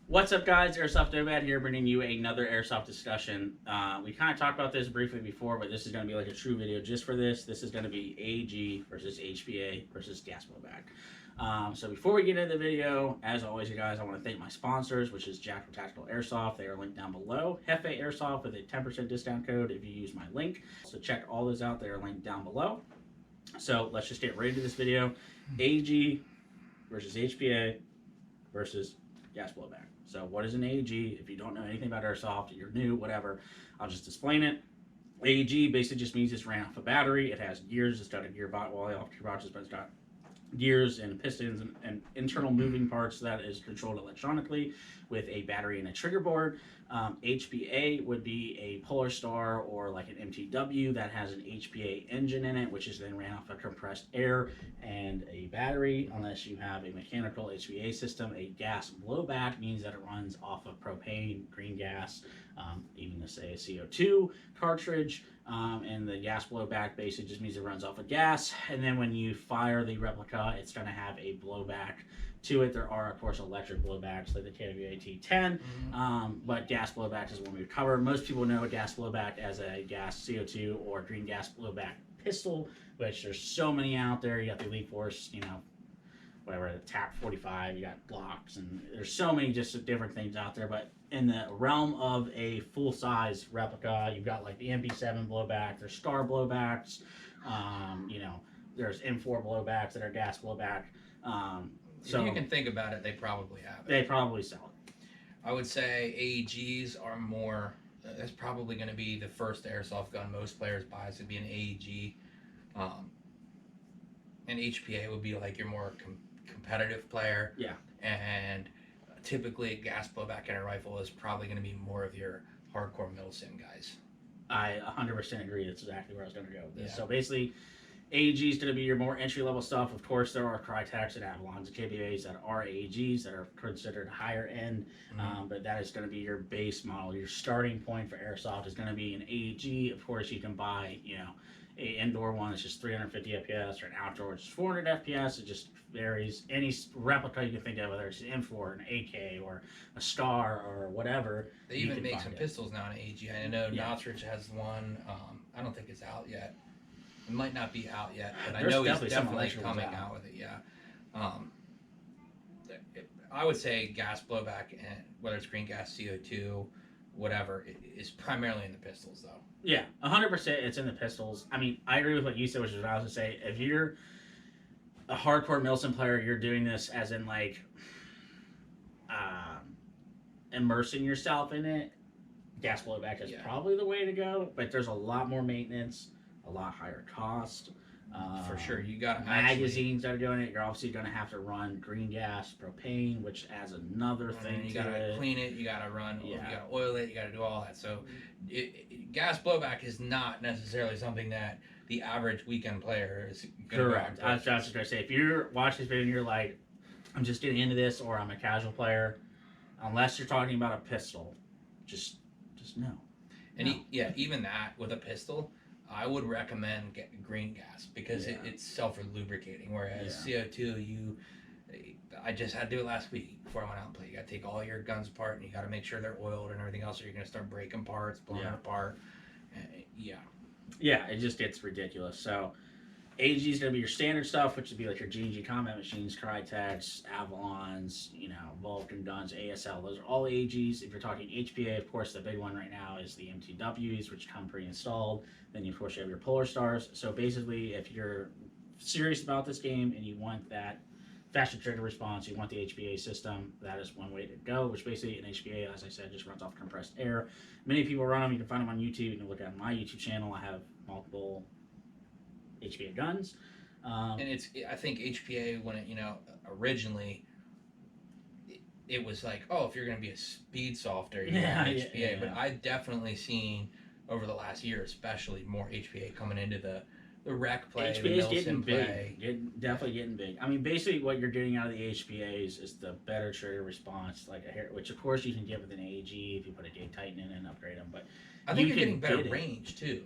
What's up, guys? Airsoft Nomad here, bringing you another Airsoft discussion. We kind of talked about this briefly before, but this is going to be like a true video just for this. This is going to be AG versus HPA versus gas blowback. So before we get into the video, as always, you guys, I want to thank my sponsors, which is Jackal Tactical Airsoft. They are linked down below. Hefe Airsoft with a 10% discount code if you use my link. So check all those out. They are linked down below. So let's just get right into this video. AG versus HPA versus gas blowback. So what is an AEG? If you don't know anything about airsoft, you're new, whatever, I'll just explain it. AEG basically just means it's ran off a battery. It has gears. It's got a gearbox, well, off gearboxes, but it's got gears and pistons and internal moving parts that is controlled electronically with a battery and a trigger board. HPA would be a Polar Star or like an MTW that has an HPA engine in it, which is then ran off of compressed air and a battery, unless you have a mechanical HPA system. A gas blowback means that it runs off of propane, green gas, even to say a CO2 cartridge. And the gas blowback basically just means it runs off of gas. And then when you fire the replica, it's going to have a blowback to it. There are, of course, electric blowbacks like the KWAT-10, but gas blowback is one we cover. Most people know a gas blowback as a gas CO2 or green gas blowback pistol, which there's so many out there. You got the Elite Force, whatever, the TAP 45, you got blocks, and there's so many just different things out there. But in the realm of a full-size replica, you've got like the MP7 blowback, there's STAR blowbacks, there's M4 blowbacks that are gas blowback. So if you can think about it, they probably have it. They probably sell it. I would say AEGs are more, that's probably going to be the first airsoft gun most players buy. So it'd be an AEG. And HPA would be like your more competitive player. Yeah. And typically a gas blowback in a rifle is probably going to be more of your hardcore milsim guys. I 100% agree. That's exactly where I was going to go with this. Yeah. So basically, AEG is going to be your more entry-level stuff. Of course, there are Crytek's and Avalons and KBAs that are AEGs that are considered higher end, but that is going to be your base model. Your starting point for airsoft is going to be an AEG. Of course, you can buy, an indoor one that's just 350 FPS or an outdoor which is 400 FPS. It just varies. Any replica you can think of, whether it's an M4, an AK, or a STAR, or whatever. They even make some pistols now in AEG. I know Knottridge has one. I don't think it's out yet. It might not be out yet, but I know he's definitely coming out with it. Yeah. I would say gas blowback, and whether it's green gas, CO2, whatever, is primarily in the pistols, though. Yeah, 100% it's in the pistols. I mean, I agree with what you said, which is what I was going to say. If you're a hardcore milsim player, you're doing this as in, like, immersing yourself in it, gas blowback is probably the way to go, but there's a lot more maintenance, a lot higher cost. For sure, you got magazines that are doing it. You're obviously going to have to run green gas, propane, which adds another thing. You got to clean it. You got to run. You got to oil it. You got to do all that. So, gas blowback is not necessarily something that the average weekend player is going to. Correct. I was just going to say, if you're watching this video and you're like, I'm just getting into this, or I'm a casual player, unless you're talking about a pistol, just no. And even that with a pistol, I would recommend getting green gas because it's self-lubricating, whereas CO2, I just had to do it last week before I went out and played. You got to take all your guns apart, and you got to make sure they're oiled and everything else, or you're going to start breaking parts, blowing it apart. It just gets ridiculous. So AG is going to be your standard stuff, which would be like your G&G combat machines, Crytek's, Avalons, Vulcan guns, ASL. Those are all AGs. If you're talking HPA, of course, the big one right now is the MTWs, which come pre-installed. Then, of course, you have your Polar Stars. So basically, if you're serious about this game and you want that faster trigger response, you want the HPA system, that is one way to go, which basically an HPA, as I said, just runs off compressed air. Many people run them. You can find them on YouTube. You can look at my YouTube channel. I have multiple HPA guns. And I think HPA, when it, originally, it was like, if you're going to be a speed softer, you want HPA. But I've definitely seen over the last year, especially, more HPA coming into the rec play, HPA is getting big. Definitely getting big. I mean, basically what you're getting out of the HPAs is the better trigger response, which of course you can get with an AEG if you put a gate tighten in and upgrade them. But I think you're getting better range too.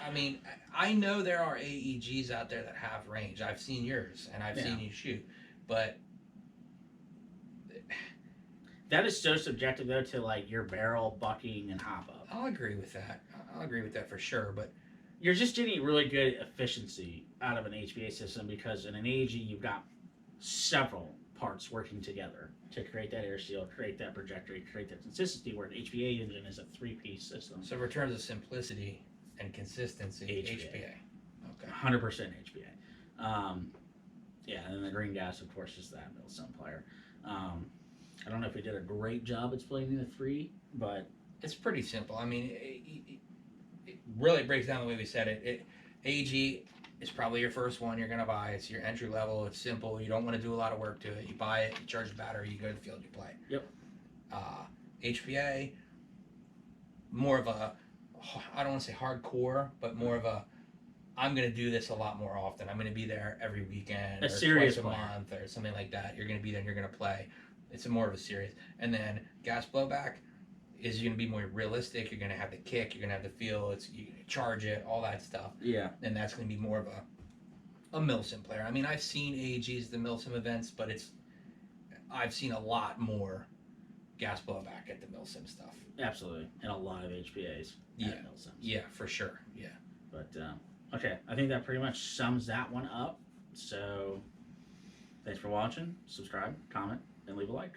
I mean, I know there are AEGs out there that have range. I've seen yours and I've seen you shoot, but That is so subjective though to like your barrel, bucking, and hop up. I'll agree with that. I'll agree with that for sure. But You're just getting really good efficiency out of an HPA system because in an AG you've got several parts working together to create that air seal, create that trajectory, create that consistency. Where an HPA engine is a three-piece system. so in terms of simplicity and consistency, HPA. Okay. 100% HPA. Yeah, and then the green gas, of course, is that Milsim player. I don't know if we did a great job explaining the three, but It's pretty simple. I mean, it really breaks down the way we said it. AG is probably your first one you're going to buy. It's your entry level. It's simple. You don't want to do a lot of work to it. You buy it, you charge the battery, you go to the field, you play. Yep. HPA, more of a, I don't want to say hardcore, but more of a, I'm going to do this a lot more often. I'm going to be there every weekend A or serious twice a player. month or something like that. You're going to be there and you're going to play. It's more of a serious. And then gas blowback is going to be more realistic. You're going to have the kick. You're going to have the feel. You charge it, all that stuff. yeah, And that's going to be more of a Milsim player. I mean, I've seen AGs, the Milsim events, but I've seen a lot more gas blowback at the Milsim stuff. absolutely, and a lot of HPAs. Yeah. at Milsims. Yeah, for sure. Yeah. But okay, I think that pretty much sums that one up. So thanks for watching. Subscribe, comment, and leave a like.